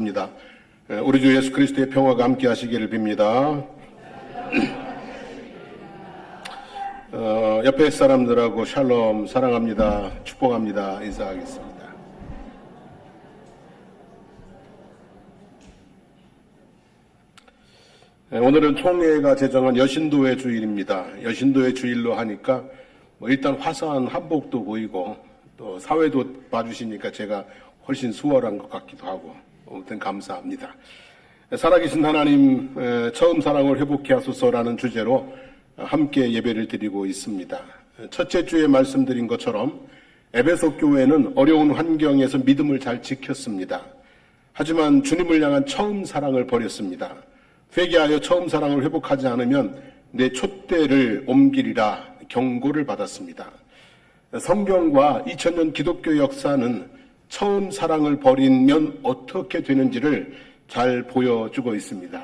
입니다. 우리 주 예수 그리스도의 평화가 함께 하시기를 빕니다. 옆에 사람들하고 샬롬, 사랑합니다, 축복합니다 인사하겠습니다. 오늘은 총회가 제정한 여신도의 주일입니다. 여신도의 주일로 하니까 일단 화사한 한복도 보이고 또 사회도 봐주시니까 제가 훨씬 수월한 것 같기도 하고 아무튼 감사합니다. 살아계신 하나님, 처음 사랑을 회복해 하소서라는 주제로 함께 예배를 드리고 있습니다. 첫째 주에 말씀드린 것처럼 에베소 교회는 어려운 환경에서 믿음을 잘 지켰습니다. 하지만 주님을 향한 처음 사랑을 버렸습니다. 회개하여 처음 사랑을 회복하지 않으면 내 촛대를 옮기리라 경고를 받았습니다. 성경과 2000년 기독교 역사는 처음 사랑을 버리면 어떻게 되는지를 잘 보여주고 있습니다.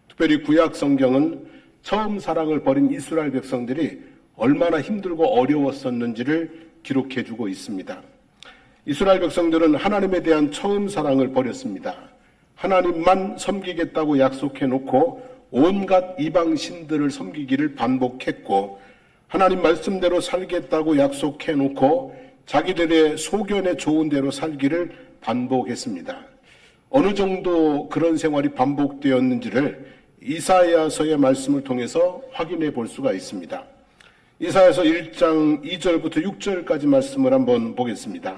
특별히 구약 성경은 처음 사랑을 버린 이스라엘 백성들이 얼마나 힘들고 어려웠었는지를 기록해주고 있습니다. 이스라엘 백성들은 하나님에 대한 처음 사랑을 버렸습니다. 하나님만 섬기겠다고 약속해놓고 온갖 이방신들을 섬기기를 반복했고, 하나님 말씀대로 살겠다고 약속해놓고 자기들의 소견에 좋은 대로 살기를 반복했습니다. 어느 정도 그런 생활이 반복되었는지를 이사야서의 말씀을 통해서 확인해 볼 수가 있습니다. 이사야서 1장 2절부터 6절까지 말씀을 한번 보겠습니다.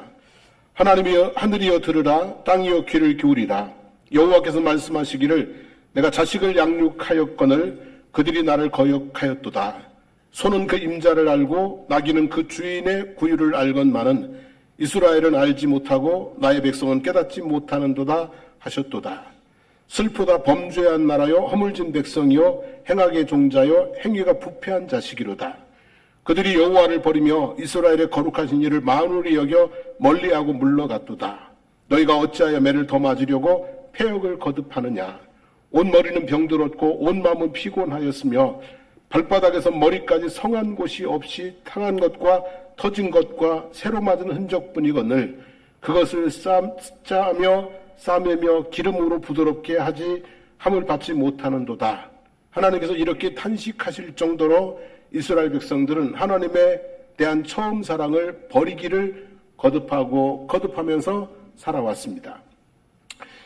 하나님이여 하늘이여 들으라, 땅이여 귀를 기울이라. 여호와께서 말씀하시기를 내가 자식을 양육하였거늘 그들이 나를 거역하였도다. 소는 그 임자를 알고 나귀는 그 주인의 구유를 알건만은 이스라엘은 알지 못하고 나의 백성은 깨닫지 못하는도다 하셨도다. 슬프다 범죄한 나라여 허물진 백성이요 행악의 종자여 행위가 부패한 자식이로다. 그들이 여호와를 버리며 이스라엘의 거룩하신 이를 만울히 여겨 멀리하고 물러갔도다. 너희가 어찌하여 매를 더 맞으려고 패역을 거듭하느냐. 온 머리는 병들었고 온 마음은 피곤하였으며 발바닥에서 머리까지 성한 곳이 없이 탕한 것과 터진 것과 새로 맞은 흔적뿐이거늘 그것을 싸매며 기름으로 부드럽게 하지 함을 받지 못하는도다. 하나님께서 이렇게 탄식하실 정도로 이스라엘 백성들은 하나님에 대한 처음 사랑을 버리기를 거듭하면서 살아왔습니다.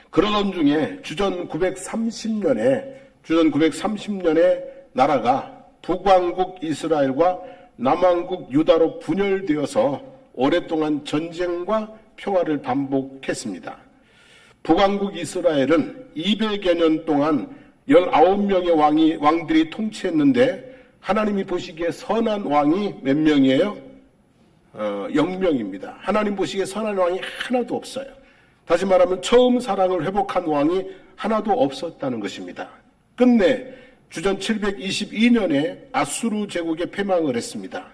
그러던 중에 주전 930년에 나라가 북왕국 이스라엘과 남왕국 유다로 분열되어서 오랫동안 전쟁과 평화를 반복했습니다. 북왕국 이스라엘은 200여 년 동안 19명의 왕들이 통치했는데 하나님이 보시기에 선한 왕이 몇 명이에요? 0명입니다. 하나님 보시기에 선한 왕이 하나도 없어요. 다시 말하면 처음 사랑을 회복한 왕이 하나도 없었다는 것입니다. 끝내 주전 722년에 아수르 제국에 패망을 했습니다.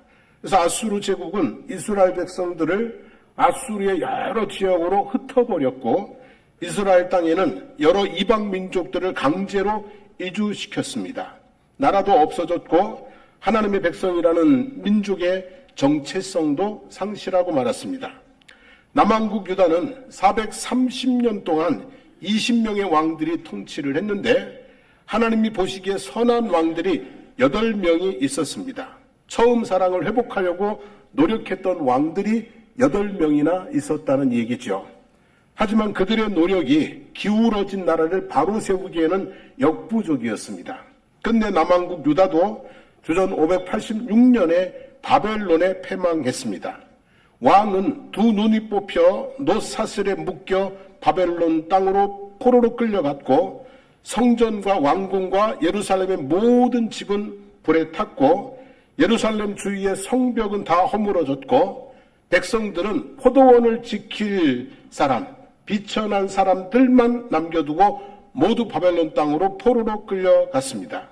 그래서 아수르 제국은 이스라엘 백성들을 아수르의 여러 지역으로 흩어버렸고 이스라엘 땅에는 여러 이방 민족들을 강제로 이주시켰습니다. 나라도 없어졌고 하나님의 백성이라는 민족의 정체성도 상실하고 말았습니다. 남왕국 유다는 430년 동안 20명의 왕들이 통치를 했는데 하나님이 보시기에 선한 왕들이 8명이 있었습니다. 처음 사랑을 회복하려고 노력했던 왕들이 8명이나 있었다는 얘기죠. 하지만 그들의 노력이 기울어진 나라를 바로 세우기에는 역부족이었습니다. 끝내 남왕국 유다도 주전 586년에 바벨론에 패망했습니다. 왕은 두 눈이 뽑혀 놋사슬에 묶여 바벨론 땅으로 포로로 끌려갔고 성전과 왕궁과 예루살렘의 모든 집은 불에 탔고 예루살렘 주위의 성벽은 다 허물어졌고 백성들은 포도원을 지킬 사람, 비천한 사람들만 남겨두고 모두 바벨론 땅으로 포로로 끌려갔습니다.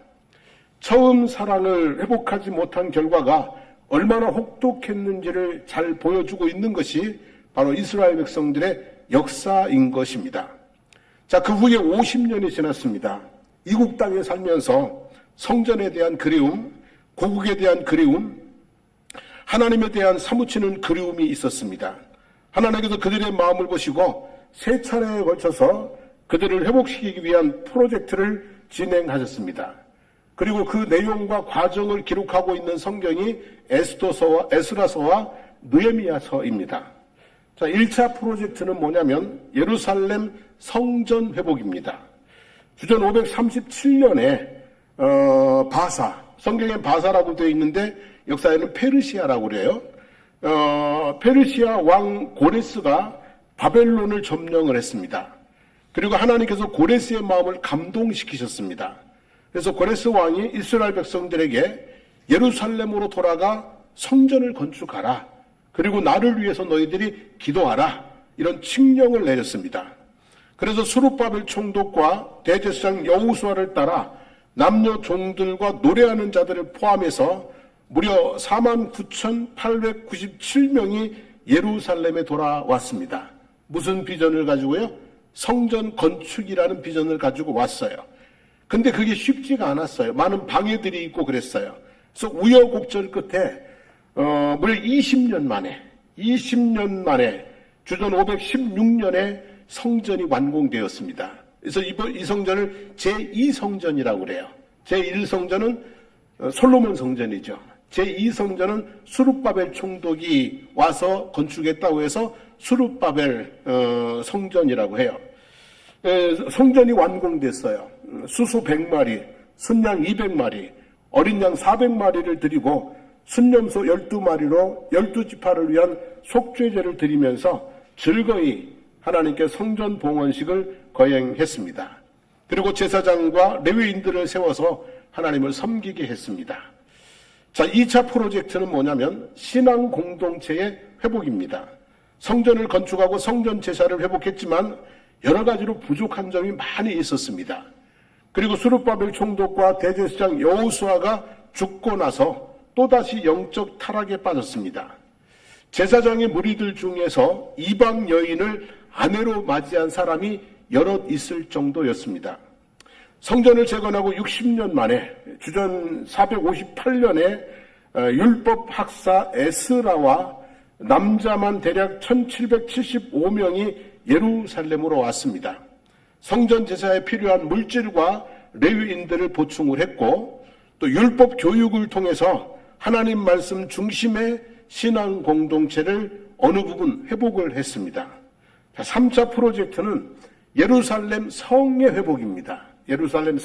처음 사랑을 회복하지 못한 결과가 얼마나 혹독했는지를 잘 보여주고 있는 것이 바로 이스라엘 백성들의 역사인 것입니다. 자, 그 후에 50년이 지났습니다. 이국 땅에 살면서 성전에 대한 그리움, 고국에 대한 그리움, 하나님에 대한 사무치는 그리움이 있었습니다. 하나님께서 그들의 마음을 보시고 세 차례에 걸쳐서 그들을 회복시키기 위한 프로젝트를 진행하셨습니다. 그리고 그 내용과 과정을 기록하고 있는 성경이 에스라서와 느헤미야서입니다. 자, 1차 프로젝트는 뭐냐면 예루살렘 성전 회복입니다. 주전 537년에 성경엔 바사라고 되어 있는데 역사에는 페르시아라고 그래요. 페르시아 왕 고레스가 바벨론을 점령을 했습니다. 그리고 하나님께서 고레스의 마음을 감동시키셨습니다. 그래서 고레스 왕이 이스라엘 백성들에게 예루살렘으로 돌아가 성전을 건축하라. 그리고 나를 위해서 너희들이 기도하라. 이런 칙령을 내렸습니다. 그래서 스룹바벨 총독과 대제사장 여호수아를 따라 남녀 종들과 노래하는 자들을 포함해서 무려 49,897명이 예루살렘에 돌아왔습니다. 무슨 비전을 가지고요? 성전 건축이라는 비전을 가지고 왔어요. 근데 그게 쉽지가 않았어요. 많은 방해들이 있고 그랬어요. 그래서 우여곡절 끝에 무려 20년 만에 주전 516년에 성전이 완공되었습니다. 그래서 이 성전을 제2성전이라고 그래요. 제1성전은 솔로몬 성전이죠. 제2성전은 수룹바벨 총독이 와서 건축했다고 해서 수룹바벨 성전이라고 해요. 성전이 완공됐어요. 수소 100마리, 순양 200마리, 어린 양 400마리를 드리고 순념소 12마리로 12지파를 위한 속죄제를 드리면서 즐거이 하나님께 성전 봉헌식을 거행했습니다. 그리고 제사장과 레위인들을 세워서 하나님을 섬기게 했습니다. 자, 2차 프로젝트는 뭐냐면 신앙 공동체의 회복입니다. 성전을 건축하고 성전 제사를 회복했지만 여러 가지로 부족한 점이 많이 있었습니다. 그리고 스룹바벨 총독과 대제사장 여호수아가 죽고 나서 또다시 영적 타락에 빠졌습니다. 제사장의 무리들 중에서 이방 여인을 아내로 맞이한 사람이 여럿 있을 정도였습니다. 성전을 재건하고 60년 만에 주전 458년에 율법 학사 에스라와 남자만 대략 1775명이 예루살렘으로 왔습니다. 성전 제사에 필요한 물질과 레위인들을 보충을 했고 또 율법 교육을 통해서 하나님 말씀 중심의 신앙 공동체를 어느 부분 회복을 했습니다. 자, 3차 프로젝트는 예루살렘 성의 회복입니다. 예루살렘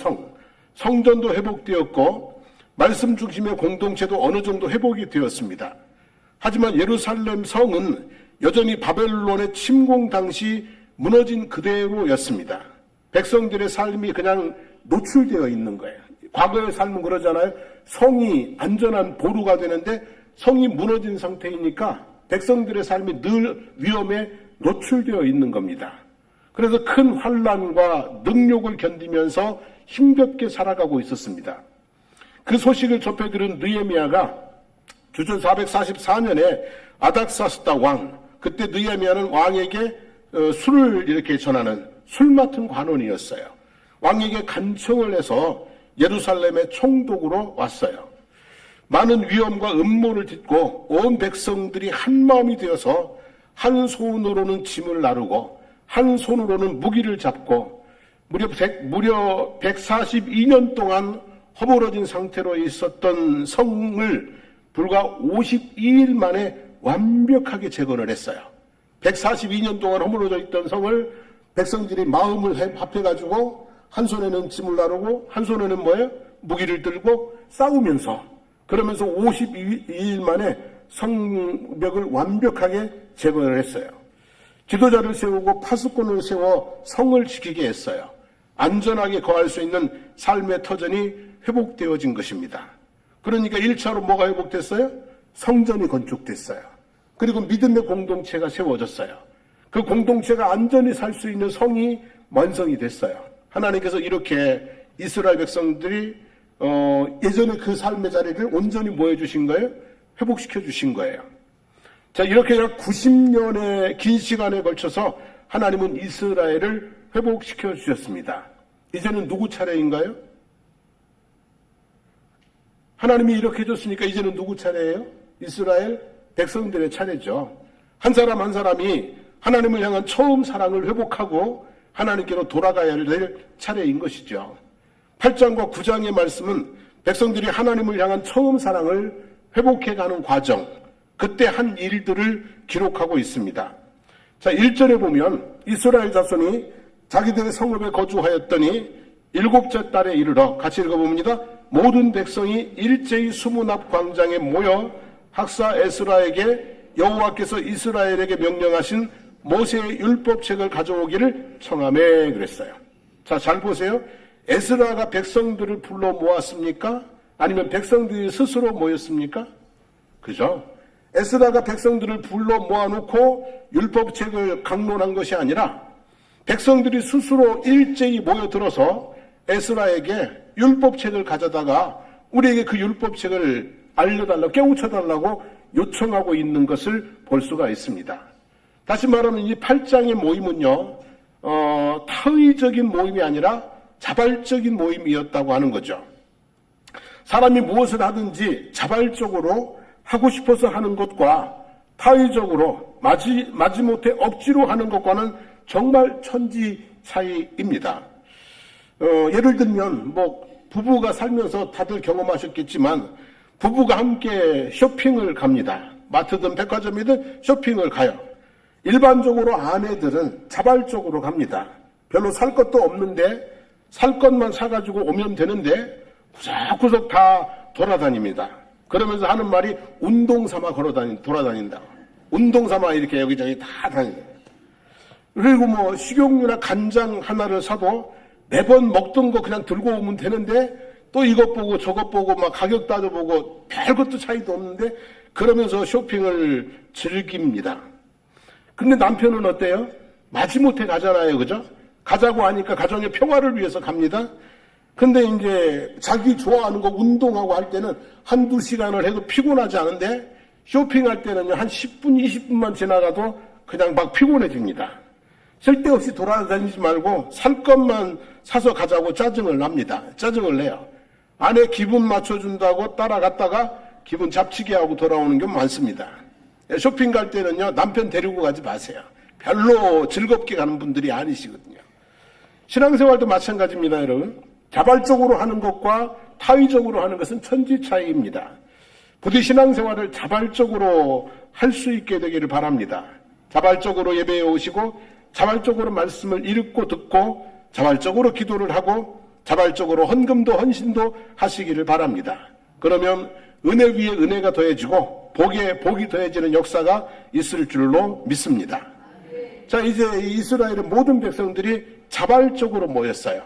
성전도 회복되었고 말씀 중심의 공동체도 어느 정도 회복이 되었습니다. 하지만 예루살렘 성은 여전히 바벨론의 침공 당시 무너진 그대로였습니다. 백성들의 삶이 그냥 노출되어 있는 거예요. 과거의 삶은 그러잖아요. 성이 안전한 보루가 되는데 성이 무너진 상태이니까 백성들의 삶이 늘 위험에 노출되어 있는 겁니다. 그래서 큰 환난과 능욕을 견디면서 힘겹게 살아가고 있었습니다. 그 소식을 접해들은 느헤미야가 주전 444년에 아닥사스다 왕, 그때 느헤미야는 왕에게 술을 이렇게 전하는 술 맡은 관원이었어요. 왕에게 간청을 해서 예루살렘의 총독으로 왔어요. 많은 위험과 음모를 딛고 온 백성들이 한 마음이 되어서 한 손으로는 짐을 나르고 한 손으로는 무기를 잡고 무려 142년 동안 허물어진 상태로 있었던 성을 불과 52일 만에 완벽하게 재건을 했어요. 142년 동안 허물어져 있던 성을 백성들이 마음을 합해가지고 한 손에는 짐을 나르고 한 손에는 무기를 들고 싸우면서 그러면서 52일 만에 성벽을 완벽하게 재건을 했어요. 지도자를 세우고 파수꾼을 세워 성을 지키게 했어요. 안전하게 거할 수 있는 삶의 터전이 회복되어진 것입니다. 그러니까 1차로 뭐가 회복됐어요? 성전이 건축됐어요. 그리고 믿음의 공동체가 세워졌어요. 그 공동체가 안전히 살 수 있는 성이 완성이 됐어요. 하나님께서 이렇게 이스라엘 백성들이 예전에 그 삶의 자리를 온전히 뭐 해주신 거예요? 회복시켜 주신 거예요. 자, 이렇게 약 90년의 긴 시간에 걸쳐서 하나님은 이스라엘을 회복시켜 주셨습니다. 이제는 누구 차례인가요? 하나님이 이렇게 해줬으니까 이제는 누구 차례예요? 이스라엘 백성들의 차례죠. 한 사람 한 사람이 하나님을 향한 처음 사랑을 회복하고 하나님께로 돌아가야 될 차례인 것이죠. 8장과 9장의 말씀은 백성들이 하나님을 향한 처음 사랑을 회복해가는 과정, 그때 한 일들을 기록하고 있습니다. 자, 1절에 보면 이스라엘 자손이 자기들의 성읍에 거주하였더니 7째 달에 이르러, 같이 읽어봅니다. 모든 백성이 일제히 수문 앞 광장에 모여 학사 에스라에게 여호와께서 이스라엘에게 명령하신 모세의 율법책을 가져오기를 청하매 그랬어요. 자, 잘 보세요. 에스라가 백성들을 불러 모았습니까? 아니면 백성들이 스스로 모였습니까? 그죠? 에스라가 백성들을 불러 모아놓고 율법책을 강론한 것이 아니라 백성들이 스스로 일제히 모여들어서 에스라에게 율법책을 가져다가 우리에게 그 율법책을 알려달라고, 깨우쳐달라고 요청하고 있는 것을 볼 수가 있습니다. 다시 말하면 이 8장의 모임은요, 타의적인 모임이 아니라 자발적인 모임이었다고 하는 거죠. 사람이 무엇을 하든지 자발적으로 하고 싶어서 하는 것과 타의적으로 마지못해 억지로 하는 것과는 정말 천지 차이입니다. 예를 들면 부부가 살면서 다들 경험하셨겠지만 부부가 함께 쇼핑을 갑니다. 마트든 백화점이든 쇼핑을 가요. 일반적으로 아내들은 자발적으로 갑니다. 별로 살 것도 없는데 살 것만 사가지고 오면 되는데 구석구석 다 돌아다닙니다. 그러면서 하는 말이 운동 삼아 돌아다닌다. 운동 삼아 이렇게 여기저기 다 다닌다. 그리고 식용유나 간장 하나를 사도 매번 먹던 거 그냥 들고 오면 되는데 또 이것 보고 저것 보고 막 가격 따져보고 별것도 차이도 없는데 그러면서 쇼핑을 즐깁니다. 근데 남편은 어때요? 마지못해 가잖아요. 그죠? 가자고 하니까 가정의 평화를 위해서 갑니다. 근데 이제 자기 좋아하는 거 운동하고 할 때는 한두 시간을 해도 피곤하지 않은데 쇼핑할 때는요, 한 10분, 20분만 지나가도 그냥 막 피곤해집니다. 쓸데없이 돌아다니지 말고 살 것만 사서 가자고 짜증을 납니다. 짜증을 내요. 아내 기분 맞춰준다고 따라갔다가 기분 잡치게 하고 돌아오는 경우 많습니다. 쇼핑 갈 때는요, 남편 데리고 가지 마세요. 별로 즐겁게 가는 분들이 아니시거든요. 신앙생활도 마찬가지입니다, 여러분. 자발적으로 하는 것과 타의적으로 하는 것은 천지 차이입니다. 부디 신앙생활을 자발적으로 할 수 있게 되기를 바랍니다. 자발적으로 예배에 오시고 자발적으로 말씀을 읽고 듣고 자발적으로 기도를 하고 자발적으로 헌금도 헌신도 하시기를 바랍니다. 그러면 은혜 위에 은혜가 더해지고 복에 복이 더해지는 역사가 있을 줄로 믿습니다. 자, 이제 이스라엘의 모든 백성들이 자발적으로 모였어요.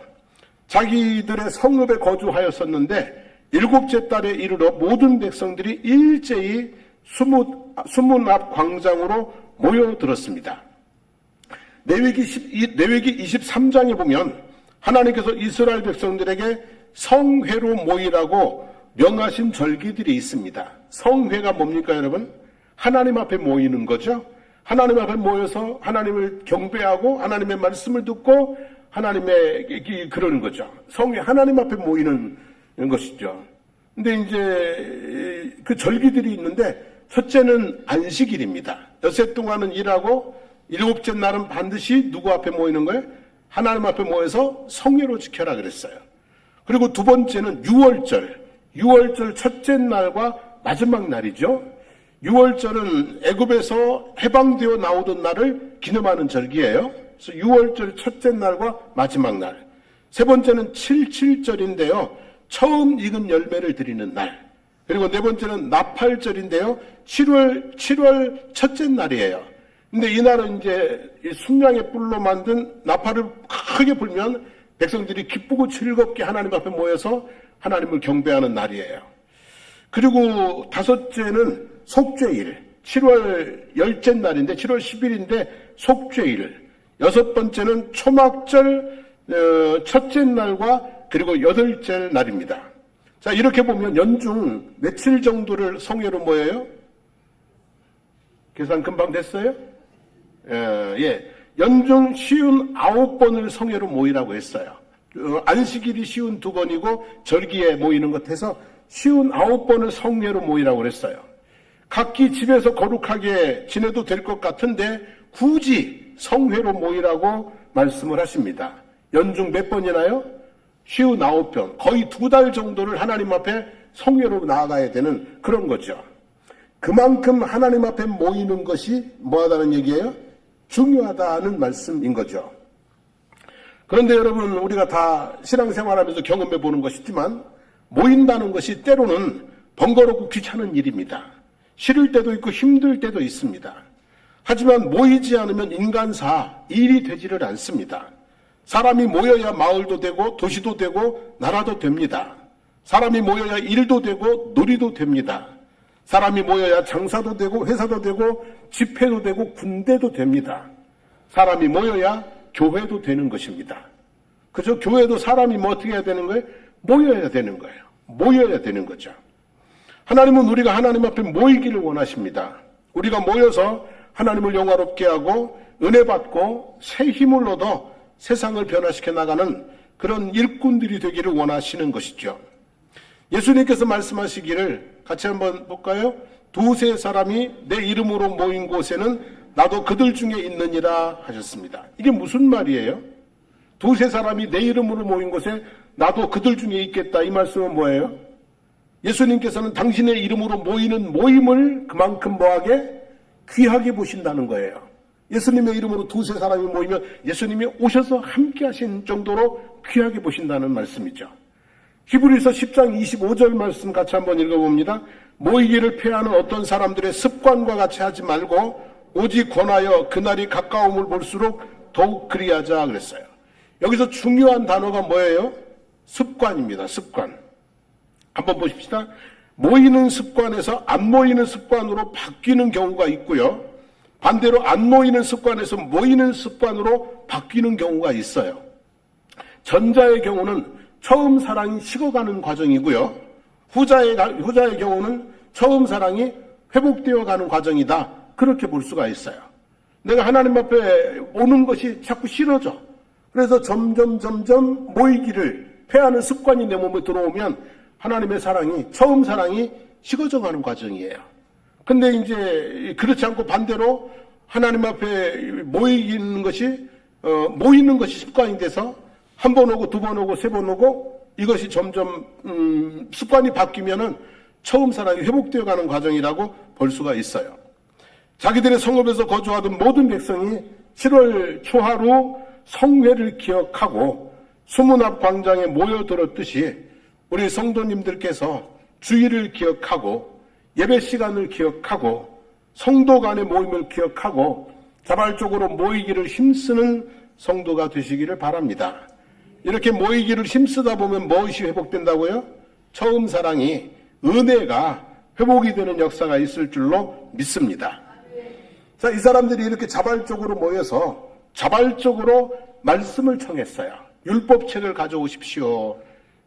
자기들의 성읍에 거주하였었는데 7째 달에 이르러 모든 백성들이 일제히 수문 앞 광장으로 모여들었습니다. 레위기 23장에 보면 하나님께서 이스라엘 백성들에게 성회로 모이라고 명하신 절기들이 있습니다. 성회가 뭡니까, 여러분? 하나님 앞에 모이는 거죠. 하나님 앞에 모여서 하나님을 경배하고 하나님의 말씀을 듣고 하나님의 그러는 거죠. 성회, 하나님 앞에 모이는 것이죠. 근데 이제 그 절기들이 있는데 첫째는 안식일입니다. 엿새 동안은 일하고 7째 날은 반드시 누구 앞에 모이는 거예요? 하나님 앞에 모여서 성회로 지켜라 그랬어요. 그리고 두 번째는 유월절 첫째 날과 마지막 날이죠. 유월절은 애굽에서 해방되어 나오던 날을 기념하는 절기예요. 그래서 유월절 첫째 날과 마지막 날. 세 번째는 77절인데요. 처음 익은 열매를 드리는 날. 그리고 네 번째는 나팔절인데요. 7월 첫째 날이에요. 근데 이날은 이제 순양의 뿔로 만든 나팔을 크게 불면 백성들이 기쁘고 즐겁게 하나님 앞에 모여서 하나님을 경배하는 날이에요. 그리고 다섯째는 속죄일, 7월 10째 날인데 7월 10일인데 속죄일. 여섯 번째는 초막절 첫째 날과 그리고 8째 날입니다. 자, 이렇게 보면 연중 며칠 정도를 성회로 모여요? 계산 금방 됐어요? 예. 연중 59번을 성회로 모이라고 했어요. 안식일이 52번이고 절기에 모이는 것 해서 59번을 성회로 모이라고 그랬어요. 각기 집에서 거룩하게 지내도 될 것 같은데 굳이 성회로 모이라고 말씀을 하십니다. 연중 몇 번이나요? 59번. 거의 2달 정도를 하나님 앞에 성회로 나아가야 되는 그런 거죠. 그만큼 하나님 앞에 모이는 것이 뭐하다는 얘기예요? 중요하다는 말씀인 거죠. 그런데 여러분, 우리가 다 신앙생활하면서 경험해 보는 것이지만 모인다는 것이 때로는 번거롭고 귀찮은 일입니다. 싫을 때도 있고 힘들 때도 있습니다. 하지만 모이지 않으면 인간사 일이 되지를 않습니다. 사람이 모여야 마을도 되고 도시도 되고 나라도 됩니다. 사람이 모여야 일도 되고 놀이도 됩니다. 사람이 모여야 장사도 되고 회사도 되고 집회도 되고 군대도 됩니다. 사람이 모여야 교회도 되는 것입니다. 그죠? 교회도 사람이 뭐 어떻게 해야 되는 거예요? 모여야 되는 거예요. 모여야 되는 거죠. 하나님은 우리가 하나님 앞에 모이기를 원하십니다. 우리가 모여서 하나님을 영화롭게 하고 은혜 받고 새 힘을 얻어 세상을 변화시켜 나가는 그런 일꾼들이 되기를 원하시는 것이죠. 예수님께서 말씀하시기를 같이 한번 볼까요? 2-3 사람이 내 이름으로 모인 곳에는 나도 그들 중에 있느니라 하셨습니다. 이게 무슨 말이에요? 2-3 사람이 내 이름으로 모인 곳에 나도 그들 중에 있겠다. 이 말씀은 뭐예요? 예수님께서는 당신의 이름으로 모이는 모임을 그만큼 뭐하게? 귀하게 보신다는 거예요. 예수님의 이름으로 2-3 사람이 모이면 예수님이 오셔서 함께 하신 정도로 귀하게 보신다는 말씀이죠. 히브리서 10장 25절 말씀 같이 한번 읽어봅니다. 모이기를 폐하는 어떤 사람들의 습관과 같이 하지 말고 오직 권하여 그날이 가까움을 볼수록 더욱 그리하자 그랬어요. 여기서 중요한 단어가 뭐예요? 습관입니다. 습관. 한번 보십시다. 모이는 습관에서 안 모이는 습관으로 바뀌는 경우가 있고요. 반대로 안 모이는 습관에서 모이는 습관으로 바뀌는 경우가 있어요. 전자의 경우는 처음 사랑이 식어가는 과정이고요. 후자의 경우는 처음 사랑이 회복되어 가는 과정이다. 그렇게 볼 수가 있어요. 내가 하나님 앞에 오는 것이 자꾸 싫어져. 그래서 점점 모이기를 폐하는 습관이 내 몸에 들어오면 하나님의 사랑이, 처음 사랑이 식어져 가는 과정이에요. 근데 이제 그렇지 않고 반대로 하나님 앞에 모이는 것이 습관이 돼서 1번 오고 2번 오고 3번 오고 이것이 점점 습관이 바뀌면은 처음 사랑이 회복되어 가는 과정이라고 볼 수가 있어요. 자기들의 성읍에서 거주하던 모든 백성이 7월 초하루 성회를 기억하고 수문 앞 광장에 모여들었듯이 우리 성도님들께서 주일을 기억하고 예배 시간을 기억하고 성도 간의 모임을 기억하고 자발적으로 모이기를 힘쓰는 성도가 되시기를 바랍니다. 이렇게 모이기를 힘쓰다 보면 무엇이 회복된다고요? 처음 사랑이, 은혜가 회복이 되는 역사가 있을 줄로 믿습니다. 자, 이 사람들이 이렇게 자발적으로 모여서 자발적으로 말씀을 청했어요. 율법책을 가져오십시오.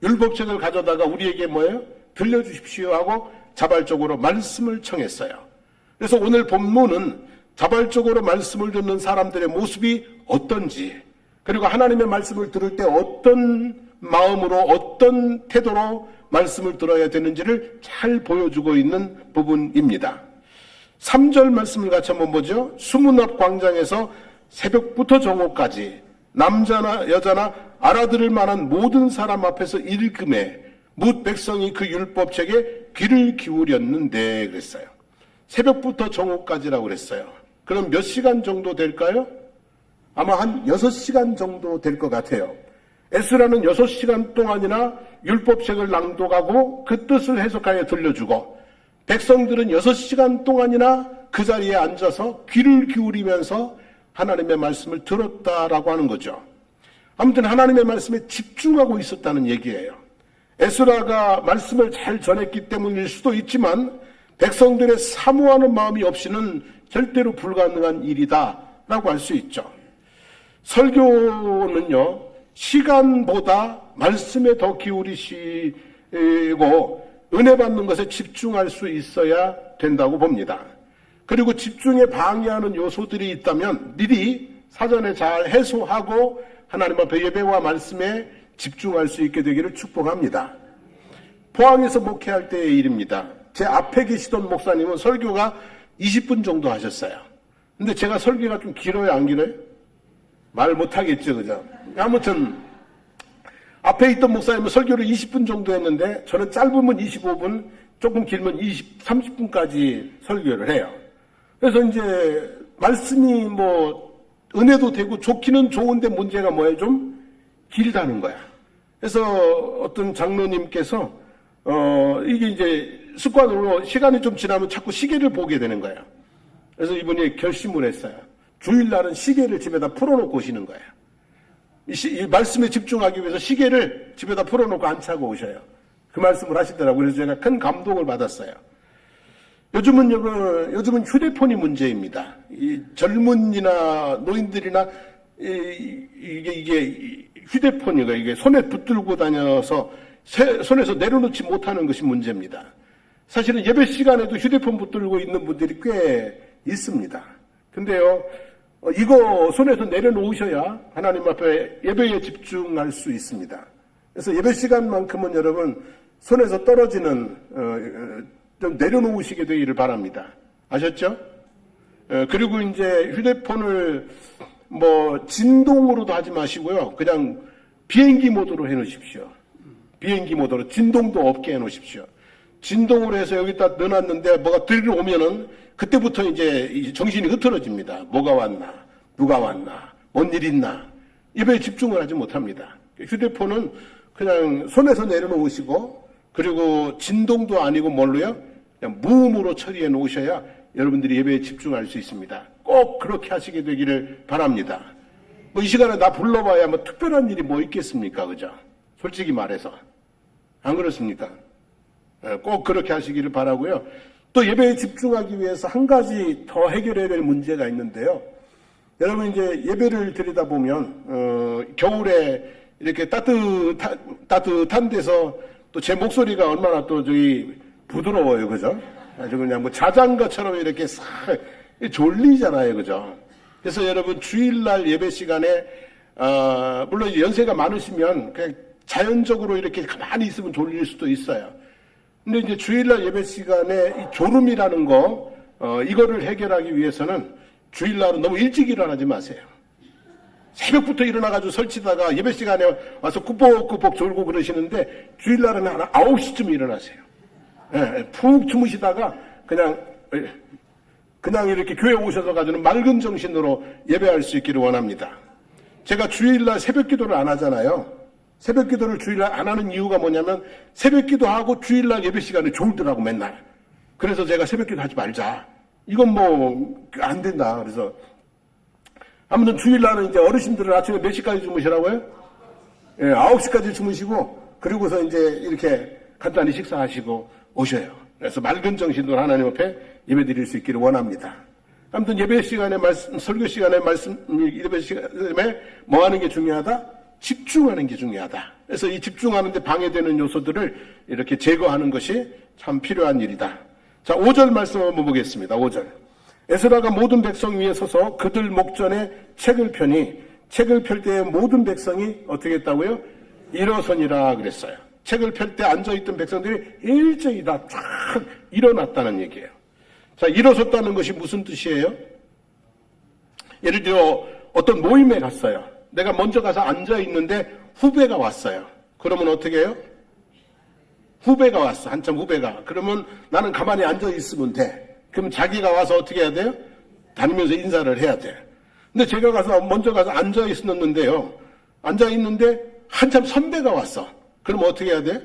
율법책을 가져다가 우리에게 뭐예요? 들려주십시오 하고 자발적으로 말씀을 청했어요. 그래서 오늘 본문은 자발적으로 말씀을 듣는 사람들의 모습이 어떤지, 그리고 하나님의 말씀을 들을 때 어떤 마음으로 어떤 태도로 말씀을 들어야 되는지를 잘 보여주고 있는 부분입니다. 3절 말씀을 같이 한번 보죠. 수문 앞 광장에서 새벽부터 정오까지 남자나 여자나 알아들을 만한 모든 사람 앞에서 읽음에 뭇 백성이 그 율법책에 귀를 기울였는데 그랬어요. 새벽부터 정오까지라고 그랬어요. 그럼 몇 시간 정도 될까요? 아마 한 6시간 정도 될 것 같아요. 에스라는 6시간 동안이나 율법책을 낭독하고 그 뜻을 해석하여 들려주고 백성들은 6시간 동안이나 그 자리에 앉아서 귀를 기울이면서 하나님의 말씀을 들었다라고 하는 거죠. 아무튼 하나님의 말씀에 집중하고 있었다는 얘기예요. 에스라가 말씀을 잘 전했기 때문일 수도 있지만 백성들의 사모하는 마음이 없이는 절대로 불가능한 일이다라고 할 수 있죠. 설교는요, 시간보다 말씀에 더 기울이시고 은혜 받는 것에 집중할 수 있어야 된다고 봅니다. 그리고 집중에 방해하는 요소들이 있다면 미리 사전에 잘 해소하고 하나님 앞에 예배와 말씀에 집중할 수 있게 되기를 축복합니다. 포항에서 목회할 때의 일입니다. 제 앞에 계시던 목사님은 설교가 20분 정도 하셨어요. 근데 제가 설교가 좀 길어요, 안 길어요? 말 못하겠죠, 그죠? 아무튼 앞에 있던 목사님은 설교를 20분 정도 했는데 저는 짧으면 25분, 조금 길면 30분까지 설교를 해요. 그래서 이제 말씀이 뭐 은혜도 되고 좋기는 좋은데 문제가 뭐예요? 좀 길다는 거야. 그래서 어떤 장로님께서 이게 이제 습관으로 시간이 좀 지나면 자꾸 시계를 보게 되는 거예요. 그래서 이분이 결심을 했어요. 주일날은 시계를 집에다 풀어놓고 오시는 거예요. 이 말씀에 집중하기 위해서 시계를 집에다 풀어놓고 안 차고 오셔요. 그 말씀을 하시더라고요. 그래서 제가 큰 감동을 받았어요. 요즘은 휴대폰이 문제입니다. 이 젊은이나 노인들이나 이게 휴대폰이가 이게 손에 붙들고 다녀서 손에서 내려놓지 못하는 것이 문제입니다. 사실은 예배 시간에도 휴대폰 붙들고 있는 분들이 꽤 있습니다. 근데요, 이거 손에서 내려놓으셔야 하나님 앞에 예배에 집중할 수 있습니다. 그래서 예배 시간만큼은 여러분 손에서 떨어지는 좀 내려놓으시게 되기를 바랍니다. 아셨죠? 그리고 이제 휴대폰을 뭐 진동으로도 하지 마시고요. 그냥 비행기 모드로 해놓으십시오. 비행기 모드로 진동도 없게 해놓으십시오. 진동으로 해서 여기다 넣어놨는데 뭐가 들어오면은 그때부터 이제 정신이 흐트러집니다. 뭐가 왔나, 누가 왔나, 뭔 일 있나. 예배에 집중을 하지 못합니다. 휴대폰은 그냥 손에서 내려놓으시고 그리고 진동도 아니고 뭘로요? 그냥 무음으로 처리해 놓으셔야 여러분들이 예배에 집중할 수 있습니다. 꼭 그렇게 하시게 되기를 바랍니다. 뭐 이 시간에 나 불러봐야 뭐 특별한 일이 뭐 있겠습니까? 그죠? 솔직히 말해서. 안 그렇습니까? 꼭 그렇게 하시기를 바라고요. 또 예배에 집중하기 위해서 한 가지 더 해결해야 될 문제가 있는데요. 여러분 이제 예배를 드리다 보면 겨울에 이렇게 따뜻한 데서 또 제 목소리가 얼마나 또 저기 부드러워요, 그죠? 아주 그냥 뭐 자장가처럼 이렇게 싹 졸리잖아요, 그죠? 그래서 여러분 주일날 예배 시간에 물론 연세가 많으시면 그냥 자연적으로 이렇게 가만히 있으면 졸릴 수도 있어요. 근데 이제 주일날 예배 시간에 이 졸음이라는 거 이거를 해결하기 위해서는 주일날은 너무 일찍 일어나지 마세요. 새벽부터 일어나가지고 설치다가 예배 시간에 와서 꾸벅꾸벅 졸고 그러시는데 주일날은 한 9시쯤 일어나세요. 푹 주무시다가 그냥 이렇게 교회 오셔서 가지고는 맑은 정신으로 예배할 수 있기를 원합니다. 제가 주일날 새벽 기도를 안 하잖아요. 새벽 기도를 주일날 안 하는 이유가 뭐냐면 새벽 기도하고 주일날 예배 시간에 졸더라고 맨날. 그래서 제가 새벽 기도 하지 말자. 이건 뭐 안 된다. 그래서 아무튼 주일날은 이제 어르신들은 아침에 몇 시까지 주무시라고요? 9시까지 주무시고 그리고서 이제 이렇게 간단히 식사하시고 오셔요. 그래서 맑은 정신으로 하나님 앞에 예배 드릴 수 있기를 원합니다. 아무튼 예배 시간에 설교 시간에 예배 시간에 뭐 하는 게 중요하다? 집중하는 게 중요하다. 그래서 이 집중하는데 방해되는 요소들을 이렇게 제거하는 것이 참 필요한 일이다. 자, 5절 말씀 한번 보겠습니다. 5절. 에스라가 모든 백성 위에 서서 그들 목전에 책을 펴니 책을 펼 때 모든 백성이 어떻게 했다고요? 일어서니라 그랬어요. 책을 펼 때 앉아있던 백성들이 일제히 다 쫙 일어났다는 얘기예요. 자, 일어섰다는 것이 무슨 뜻이에요? 예를 들어 어떤 모임에 갔어요. 내가 먼저 가서 앉아있는데 후배가 왔어요. 그러면 어떻게 해요? 후배가 왔어. 한참 후배가. 그러면 나는 가만히 앉아있으면 돼. 그럼 자기가 와서 어떻게 해야 돼요? 다니면서 인사를 해야 돼. 근데 제가 먼저 가서 앉아있었는데요. 앉아있는데 한참 선배가 왔어. 그럼 어떻게 해야 돼?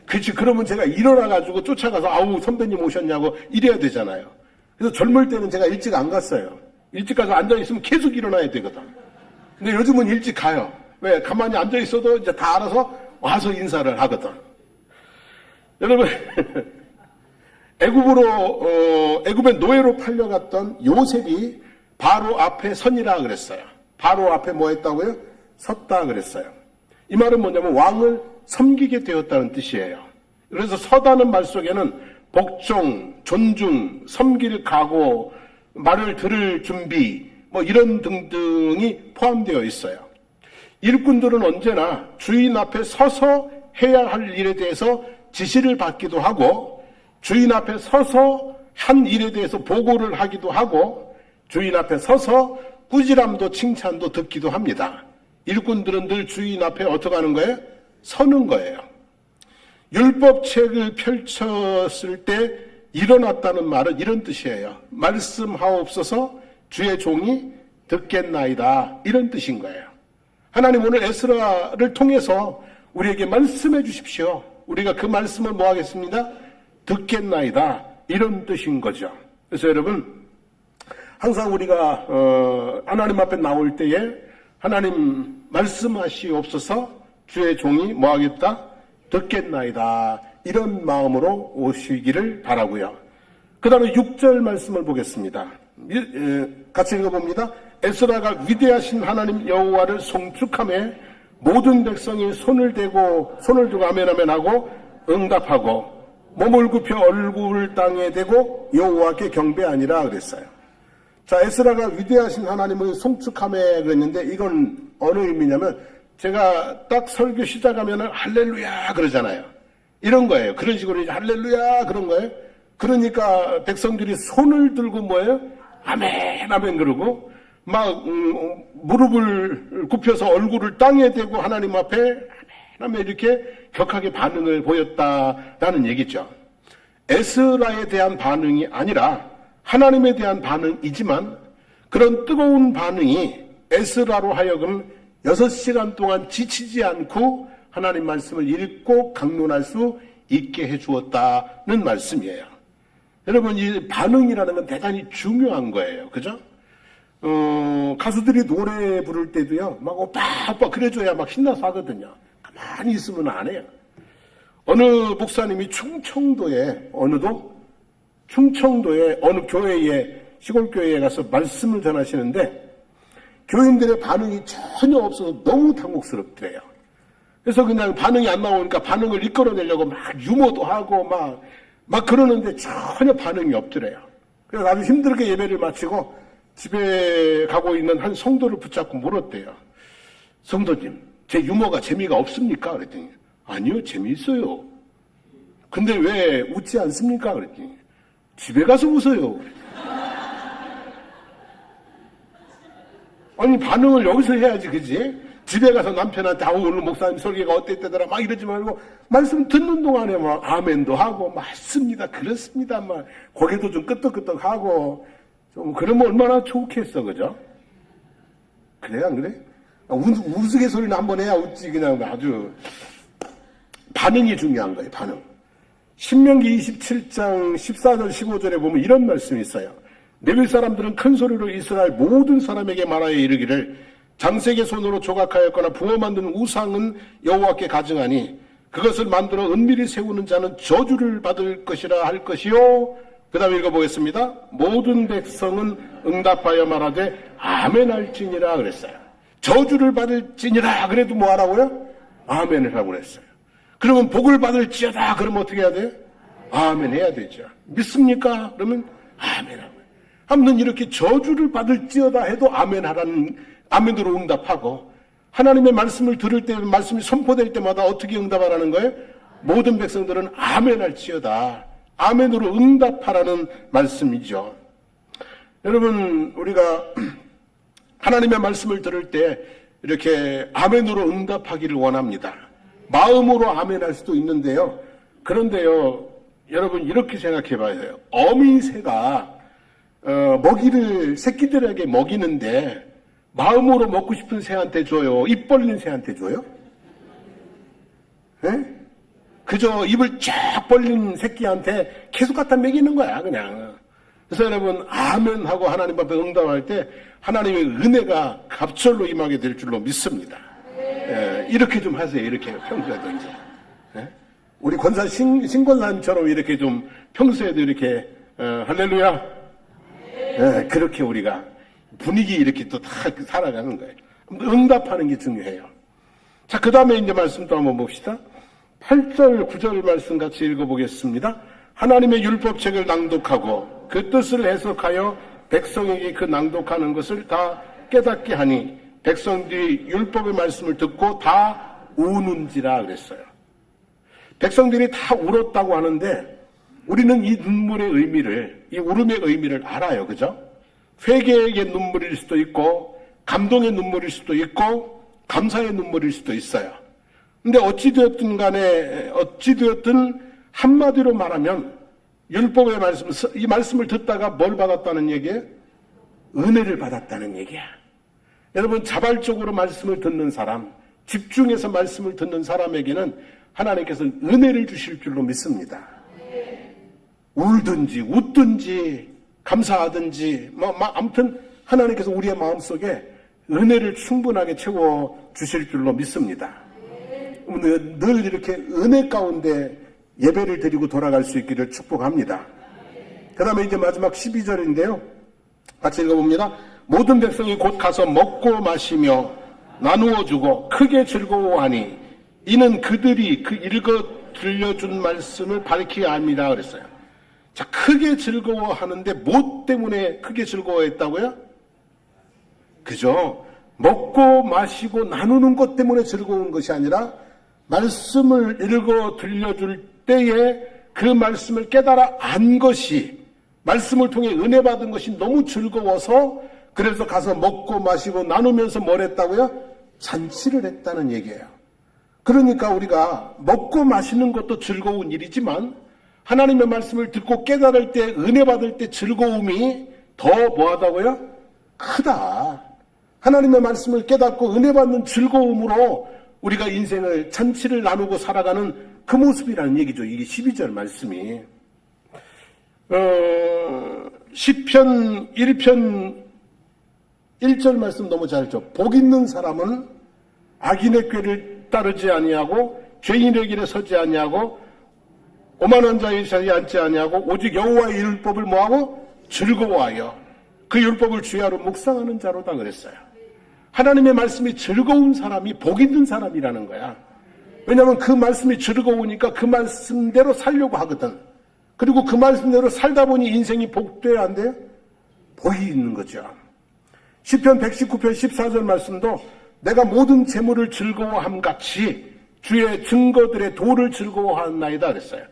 그렇지. 그러면 제가 일어나가지고 쫓아가서 아우 선배님 오셨냐고 이래야 되잖아요. 그래서 젊을 때는 제가 일찍 안 갔어요. 일찍 가서 앉아있으면 계속 일어나야 되거든. 근데 요즘은 일찍 가요. 왜? 가만히 앉아있어도 이제 다 알아서 와서 인사를 하거든. 여러분, 애굽의 노예로 팔려갔던 요셉이 바로 앞에 선이라 그랬어요. 바로 앞에 뭐 했다고요? 섰다 그랬어요. 이 말은 뭐냐면 왕을 섬기게 되었다는 뜻이에요. 그래서 서다는 말 속에는 복종, 존중, 섬길 각오, 말을 들을 준비, 뭐 이런 등등이 포함되어 있어요. 일꾼들은 언제나 주인 앞에 서서 해야 할 일에 대해서 지시를 받기도 하고 주인 앞에 서서 한 일에 대해서 보고를 하기도 하고 주인 앞에 서서 꾸지람도 칭찬도 듣기도 합니다. 일꾼들은 늘 주인 앞에 어떻게 하는 거예요? 서는 거예요. 율법책을 펼쳤을 때 일어났다는 말은 이런 뜻이에요. 말씀하옵소서 주의 종이 듣겠나이다. 이런 뜻인 거예요. 하나님 오늘 에스라를 통해서 우리에게 말씀해 주십시오. 우리가 그 말씀을 뭐 하겠습니다? 듣겠나이다. 이런 뜻인 거죠. 그래서 여러분 항상 우리가 하나님 앞에 나올 때에 하나님 말씀하시옵소서 주의 종이 뭐 하겠다? 듣겠나이다. 이런 마음으로 오시기를 바라고요. 그 다음에 6절 말씀을 보겠습니다. 같이 읽어봅니다. 에스라가 위대하신 하나님 여호와를 송축하며 모든 백성이 손을 두고 아멘 아멘 하고 응답하고 몸을 굽혀 얼굴을 땅에 대고 여호와께 경배하니라 그랬어요. 자, 에스라가 위대하신 하나님을 송축하며 그랬는데 이건 어느 의미냐면 제가 딱 설교 시작하면 할렐루야 그러잖아요. 이런 거예요. 그런 식으로 이제 할렐루야 그런 거예요. 그러니까 백성들이 손을 들고 뭐예요? 아멘 아멘 그러고 막 무릎을 굽혀서 얼굴을 땅에 대고 하나님 앞에 아멘 아멘 이렇게 격하게 반응을 보였다라는 얘기죠. 에스라에 대한 반응이 아니라 하나님에 대한 반응이지만 그런 뜨거운 반응이 에스라로 하여금 6시간 동안 지치지 않고 하나님 말씀을 읽고 강론할 수 있게 해주었다는 말씀이에요. 여러분 이 반응이라는 건 대단히 중요한 거예요. 그죠? 가수들이 노래 부를 때도요 막 오빠 그래줘야 막 신나서 하거든요. 가만히 있으면 안 해요. 어느 목사님이 충청도의 어느 교회에 시골 교회에 가서 말씀을 전하시는데 교인들의 반응이 전혀 없어서 너무 당혹스럽더래요. 그래서 그냥 반응이 안 나오니까 반응을 이끌어내려고 막 유머도 하고 막 그러는데 전혀 반응이 없더래요. 그래서 아주 힘들게 예배를 마치고 집에 가고 있는 한 성도를 붙잡고 물었대요. 성도님, 제 유머가 재미가 없습니까? 그랬더니 아니요, 재미있어요. 근데 왜 웃지 않습니까? 그랬더니 집에 가서 웃어요. 아니 반응을 여기서 해야지, 그지? 집에 가서 남편한테 오늘 목사님 설교가 어땠다더라 막 이러지 말고 말씀 듣는 동안에 막 아멘도 하고 맞습니다, 그렇습니다, 막 고개도 좀 끄덕끄덕하고 좀 그러면 얼마나 좋겠어, 그죠? 그래 안 그래? 우스갯소리는 한번 해야 웃지. 그냥 아주 반응이 중요한 거예요. 반응. 신명기 27장 14절 15절에 보면 이런 말씀이 있어요. 레위 사람들은 큰 소리로 이스라엘 모든 사람에게 말하여 이르기를 장색의 손으로 조각하였거나 부어 만든 우상은 여호와께 가증하니 그것을 만들어 은밀히 세우는 자는 저주를 받을 것이라 할 것이요. 그 다음에 읽어보겠습니다. 모든 백성은 응답하여 말하되 아멘 할지니라 그랬어요. 저주를 받을지니라 그래도 뭐 하라고요? 아멘을 하라고 그랬어요. 그러면 복을 받을지어다 그러면 어떻게 해야 돼요? 아멘 해야 되죠. 믿습니까? 그러면 아멘 하고. 아무튼 이렇게 저주를 받을지어다 해도 아멘 하라는, 아멘으로 응답하고 하나님의 말씀을 들을 때 말씀이 선포될 때마다 어떻게 응답하라는 거예요? 모든 백성들은 아멘 할지어다. 아멘으로 응답하라는 말씀이죠. 여러분 우리가 하나님의 말씀을 들을 때 이렇게 아멘으로 응답하기를 원합니다. 마음으로 아멘할 수도 있는데요. 그런데요, 여러분 이렇게 생각해 봐요. 어미새가 먹이를 새끼들에게 먹이는데 마음으로 먹고 싶은 새한테 줘요? 입 벌린 새한테 줘요? 네? 그저 입을 쫙 벌린 새끼한테 계속 갖다 먹이는 거야, 그냥. 그래서 여러분, 아멘 하고 하나님 앞에 응답할 때 하나님의 은혜가 갑절로 임하게 될 줄로 믿습니다. 예, 이렇게 좀 하세요, 이렇게 평소에도 이제. 예? 우리 권사 신권사님처럼 이렇게 좀 평소에도 이렇게, 할렐루야. 예, 그렇게 우리가 분위기 이렇게 또 다 살아가는 거예요. 응답하는 게 중요해요. 자, 그 다음에 이제 말씀 또 한번 봅시다. 8절, 9절 말씀 같이 읽어보겠습니다. 하나님의 율법책을 낭독하고 그 뜻을 해석하여 백성에게 그 낭독하는 것을 다 깨닫게 하니 백성들이 율법의 말씀을 듣고 다 우는지라 그랬어요. 백성들이 다 울었다고 하는데 우리는 이 눈물의 의미를, 이 울음의 의미를 알아요. 그죠? 회개의 눈물일 수도 있고 감동의 눈물일 수도 있고 감사의 눈물일 수도 있어요. 근데 어찌되었든 간에 어찌되었든 한마디로 말하면 율법의 말씀, 이 말씀을 듣다가 뭘 받았다는 얘기예요? 은혜를 받았다는 얘기야. 여러분, 자발적으로 말씀을 듣는 사람, 집중해서 말씀을 듣는 사람에게는 하나님께서 은혜를 주실 줄로 믿습니다. 울든지 웃든지 감사하든지 아무튼 하나님께서 우리의 마음속에 은혜를 충분하게 채워 주실 줄로 믿습니다. 늘 이렇게 은혜 가운데 예배를 드리고 돌아갈 수 있기를 축복합니다. 그 다음에 이제 마지막 12절인데요. 같이 읽어봅니다. 모든 백성이 곧 가서 먹고 마시며 나누어 주고 크게 즐거워하니 이는 그들이 그 읽어 들려준 말씀을 밝히게 합니다. 그랬어요. 자, 크게 즐거워하는데 뭐 때문에 크게 즐거워했다고요? 그죠? 먹고 마시고 나누는 것 때문에 즐거운 것이 아니라 말씀을 읽어 들려줄 때에 그 말씀을 깨달아 안 것이, 말씀을 통해 은혜 받은 것이 너무 즐거워서 그래서 가서 먹고 마시고 나누면서 뭘 했다고요? 잔치를 했다는 얘기예요. 그러니까 우리가 먹고 마시는 것도 즐거운 일이지만 하나님의 말씀을 듣고 깨달을 때, 은혜 받을 때 즐거움이 더 뭐하다고요? 크다. 하나님의 말씀을 깨닫고 은혜 받는 즐거움으로 우리가 인생을 잔치를 나누고 살아가는 그 모습이라는 얘기죠. 이게 12절 말씀이. 시편 1편 1절 말씀 너무 잘 죠. 복 있는 사람은 악인의 꾀를 따르지 아니하고 죄인의 길에 서지 아니하고 오만한 자의 자리에 앉지 아니하고 오직 여호와의 율법을 뭐하고 즐거워하여 그 율법을 주야로 묵상하는 자로다 그랬어요. 하나님의 말씀이 즐거운 사람이 복 있는 사람이라는 거야. 왜냐하면 그 말씀이 즐거우니까 그 말씀대로 살려고 하거든. 그리고 그 말씀대로 살다 보니 인생이 복돼야 안 돼요? 복이 있는 거죠. 시편 119편 14절 말씀도 내가 모든 재물을 즐거워함 같이 주의 증거들의 도를 즐거워하나이다 그랬어요.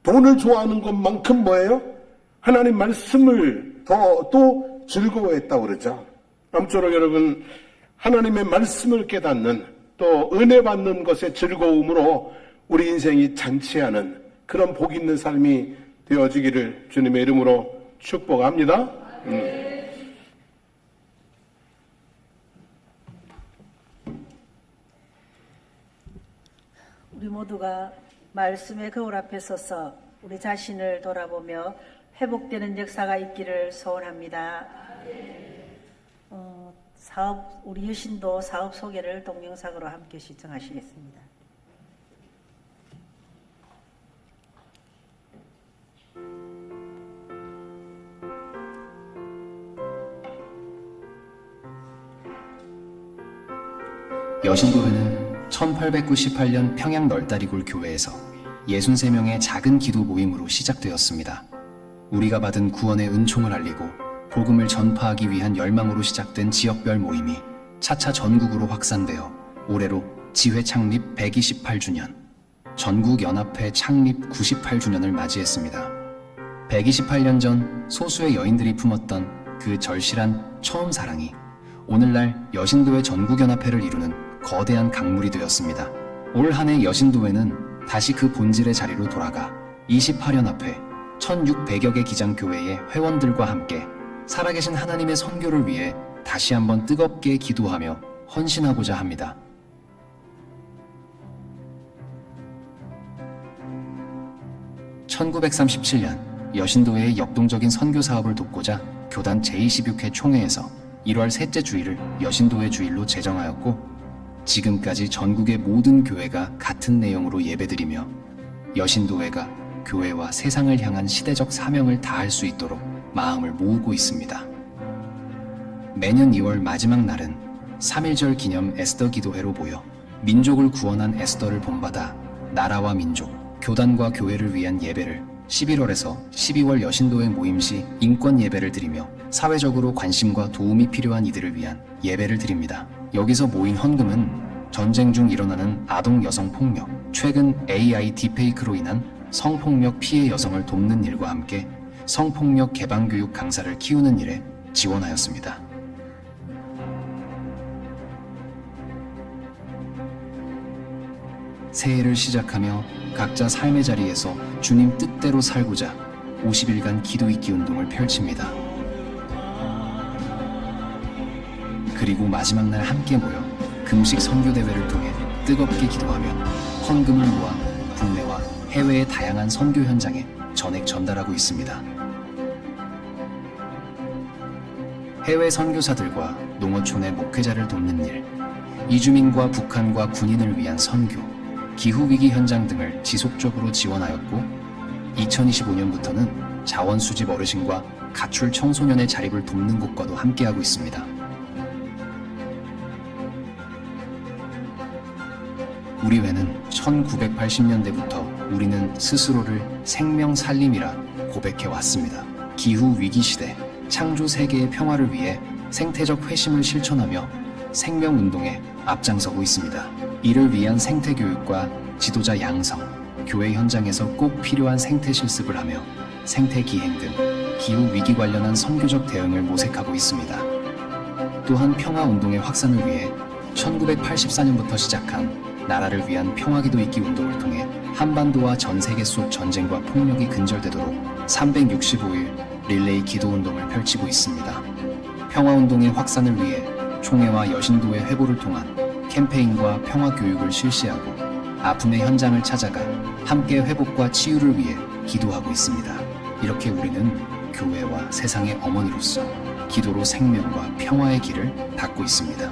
돈을 좋아하는 것만큼 뭐예요? 하나님 말씀을 또 즐거워했다고 그러죠. 아무쪼록 여러분, 하나님의 말씀을 깨닫는 또 은혜 받는 것의 즐거움으로 우리 인생이 잔치하는 그런 복 있는 삶이 되어지기를 주님의 이름으로 축복합니다. 우리 모두가 말씀의 거울 앞에 서서 우리 자신을 돌아보며 회복되는 역사가 있기를 소원합니다. 우리 여신도 사업 소개를 동영상으로 함께 시청하시겠습니다. 여신교회는 1898년 평양 널다리굴 교회에서 63명의 작은 기도 모임으로 시작되었습니다. 우리가 받은 구원의 은총을 알리고 복음을 전파하기 위한 열망으로 시작된 지역별 모임이 차차 전국으로 확산되어 올해로 지회 창립 128주년, 전국연합회 창립 98주년을 맞이했습니다. 128년 전 소수의 여인들이 품었던 그 절실한 처음 사랑이 오늘날 여신도회 전국연합회를 이루는 거대한 강물이 되었습니다. 올 한 해 여신도회는 다시 그 본질의 자리로 돌아가 28연합회 1600여 개 기장교회의 회원들과 함께 살아계신 하나님의 선교를 위해 다시 한번 뜨겁게 기도하며 헌신하고자 합니다. (1937년) 여신도회의 역동적인 선교 사업을 돕고자 교단 제26회 총회에서 1월 셋째 주일을 여신도회 주일로 제정하였고 지금까지 전국의 모든 교회가 같은 내용으로 예배드리며 여신도회가 교회와 세상을 향한 시대적 사명을 다할 수 있도록 마음을 모으고 있습니다. 매년 2월 마지막 날은 3.1절 기념 에스더 기도회로 모여 민족을 구원한 에스더를 본받아 나라와 민족, 교단과 교회를 위한 예배를 11월에서 12월 여신도회 모임 시 인권 예배를 드리며 사회적으로 관심과 도움이 필요한 이들을 위한 예배를 드립니다. 여기서 모인 헌금은 전쟁 중 일어나는 아동 여성 폭력, 최근 AI 딥페이크로 인한 성폭력 피해 여성을 돕는 일과 함께 성폭력 개방교육 강사를 키우는 일에 지원하였습니다. 새해를 시작하며 각자 삶의 자리에서 주님 뜻대로 살고자 50일간 기도 읽기 운동을 펼칩니다. 그리고 마지막 날 함께 모여 금식 선교 대회를 통해 뜨겁게 기도하며 헌금을 모아 국내와 해외의 다양한 선교 현장에 전액 전달하고 있습니다. 해외 선교사들과 농어촌의 목회자를 돕는 일, 이주민과 북한과 군인을 위한 선교, 기후위기 현장 등을 지속적으로 지원하였고 2025년부터는 자원수집 어르신과 가출 청소년의 자립을 돕는 곳과도 함께하고 있습니다. 우리 회는 1980년대부터 우리는 스스로를 생명 살림이라 고백해 왔습니다. 기후 위기 시대 창조 세계의 평화를 위해 생태적 회심을 실천하며 생명 운동에 앞장서고 있습니다. 이를 위한 생태 교육과 지도자 양성, 교회 현장에서 꼭 필요한 생태 실습을 하며 생태 기행 등 기후 위기 관련한 선교적 대응을 모색하고 있습니다. 또한 평화 운동의 확산을 위해 1984년부터 시작한 나라를 위한 평화기도 읽기 운동을 통해 한반도와 전 세계 속 전쟁과 폭력이 근절되도록 365일 릴레이 기도 운동을 펼치고 있습니다. 평화운동의 확산을 위해 총회와 여신도의 회고를 통한 캠페인과 평화교육을 실시하고 아픔의 현장을 찾아가 함께 회복과 치유를 위해 기도하고 있습니다. 이렇게 우리는 교회와 세상의 어머니로서 기도로 생명과 평화의 길을 닫고 있습니다.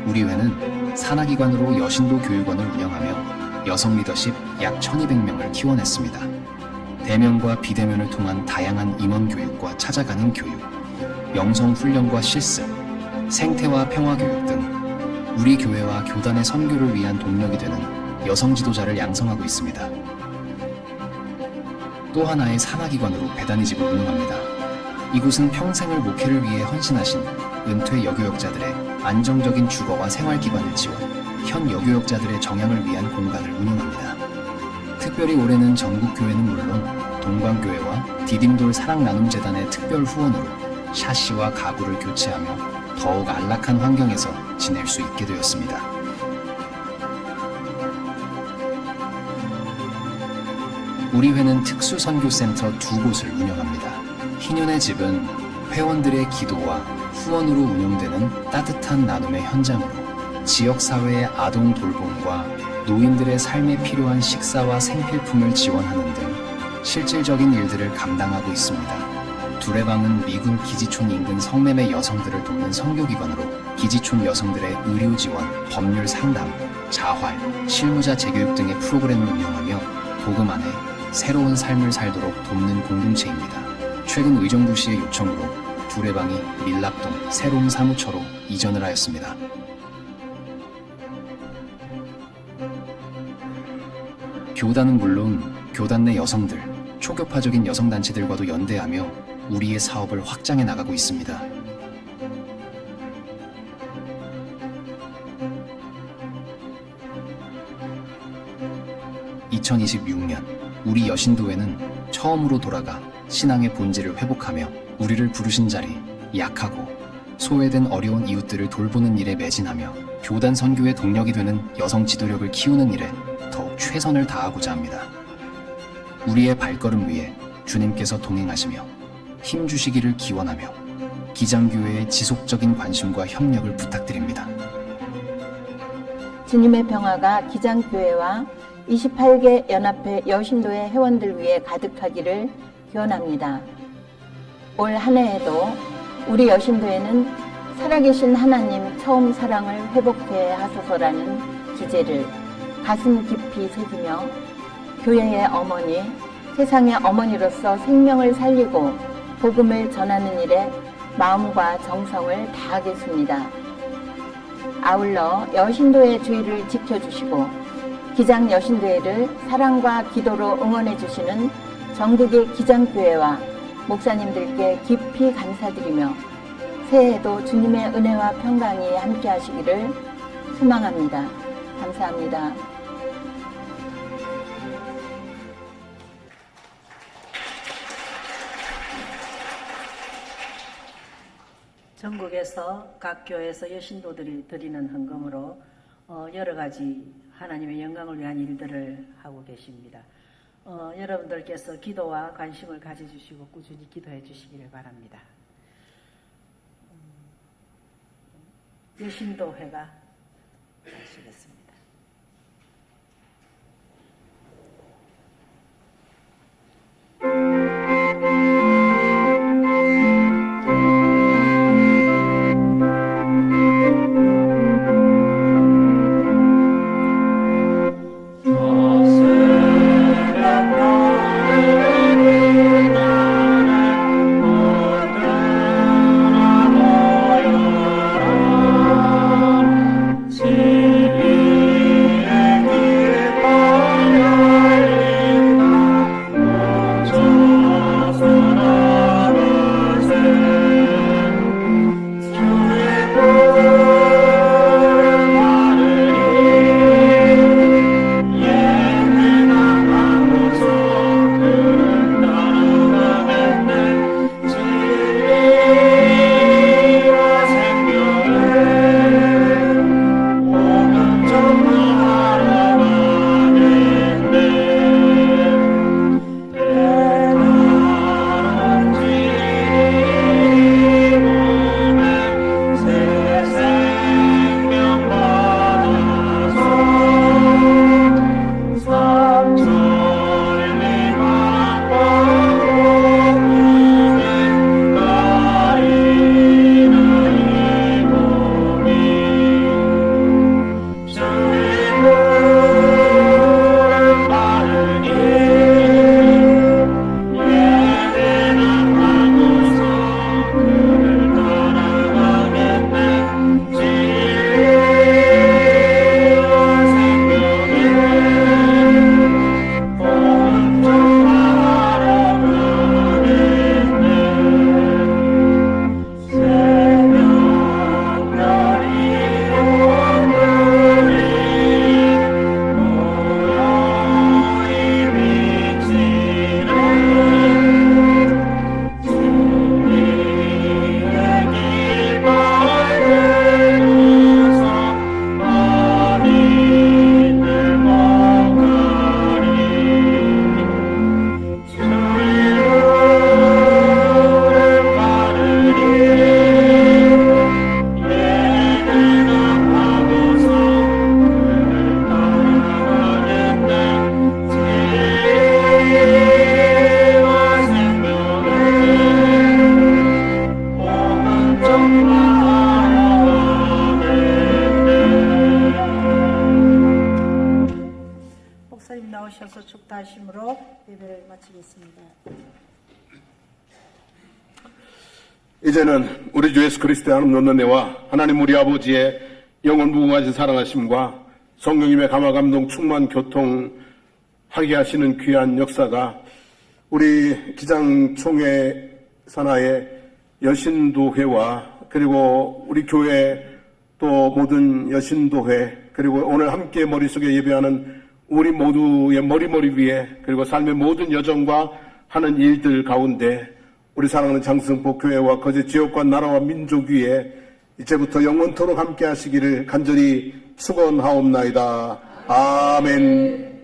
우리 회는 산하기관으로 여신도 교육원을 운영하며 여성 리더십 약 1200명을 키워냈습니다. 대면과 비대면을 통한 다양한 임원 교육과 찾아가는 교육, 영성 훈련과 실습, 생태와 평화 교육 등 우리 교회와 교단의 선교를 위한 동력이 되는 여성 지도자를 양성하고 있습니다. 또 하나의 산하기관으로 배단의 집을 운영합니다. 이곳은 평생을 목회를 위해 헌신하신 은퇴 여교역자들의 안정적인 주거와 생활 기반을 지원, 현 여교역자들의 정양을 위한 공간을 운영합니다. 특별히 올해는 전국교회는 물론 동광교회와 디딤돌 사랑나눔재단의 특별 후원으로 샤시와 가구를 교체하며 더욱 안락한 환경에서 지낼 수 있게 되었습니다. 우리 회는 특수선교센터 2곳을 운영합니다. 희년의 집은 회원들의 기도와 후원으로 운영되는 따뜻한 나눔의 현장으로 지역사회의 아동 돌봄과 노인들의 삶에 필요한 식사와 생필품을 지원하는 등 실질적인 일들을 감당하고 있습니다. 두레방은 미군 기지촌 인근 성매매 여성들을 돕는 선교기관으로 기지촌 여성들의 의료 지원, 법률 상담, 자활, 실무자 재교육 등의 프로그램을 운영하며 복음 안에 새로운 삶을 살도록 돕는 공동체입니다. 최근 의정부시의 요청으로 두레방이 밀락동 새로운 사무처로 이전을 하였습니다. 교단은 물론 교단 내 여성들, 초교파적인 여성단체들과도 연대하며 우리의 사업을 확장해 나가고 있습니다. (2026년) 우리 여신도회는 처음으로 돌아가 신앙의 본질을 회복하며 우리를 부르신 자리, 약하고 소외된 어려운 이웃들을 돌보는 일에 매진하며 교단 선교의 동력이 되는 여성 지도력을 키우는 일에 더욱 최선을 다하고자 합니다. 우리의 발걸음 위에 주님께서 동행하시며 힘주시기를 기원하며 기장교회의 지속적인 관심과 협력을 부탁드립니다. 주님의 평화가 기장교회와 28개 연합회 여신도의 회원들 위해 가득하기를 기원합니다. 올 한 해에도 우리 여신도에는 살아계신 하나님 처음 사랑을 회복해 하소서라는 기제를 가슴 깊이 새기며 교회의 어머니, 세상의 어머니로서 생명을 살리고 복음을 전하는 일에 마음과 정성을 다하겠습니다. 아울러 여신도의 주의를 지켜주시고 기장 여신도회를 사랑과 기도로 응원해 주시는 전국의 기장교회와 목사님들께 깊이 감사드리며 새해에도 주님의 은혜와 평강이 함께 하시기를 소망합니다. 감사합니다. 전국에서 각 교회에서 여신도들이 드리는 헌금으로 여러 가지 하나님의 영광을 위한 일들을 하고 계십니다. 여러분들께서 기도와 관심을 가져주시고 꾸준히 기도해 주시기를 바랍니다. 여신도회가 하시겠습니다. 목사님 나오셔서 축도하심으로 예배를 마치겠습니다. 이제는 우리 주 예수 그리스도의 하나님 은혜와 하나님 우리 아버지의 영원 무궁하신 사랑하심과 성령님의 감화 감동 충만 교통하게 하시는 귀한 역사가 우리 기장총회 산하의 여신도회와 그리고 우리 교회 또 모든 여신도회 그리고 오늘 함께 머릿속에 예배하는 우리 모두의 머리 위에 그리고 삶의 모든 여정과 하는 일들 가운데 우리 사랑하는 장승포 교회와 거제 지역과 나라와 민족 위에 이제부터 영원토록 함께 하시기를 간절히 축원하옵나이다. 아멘.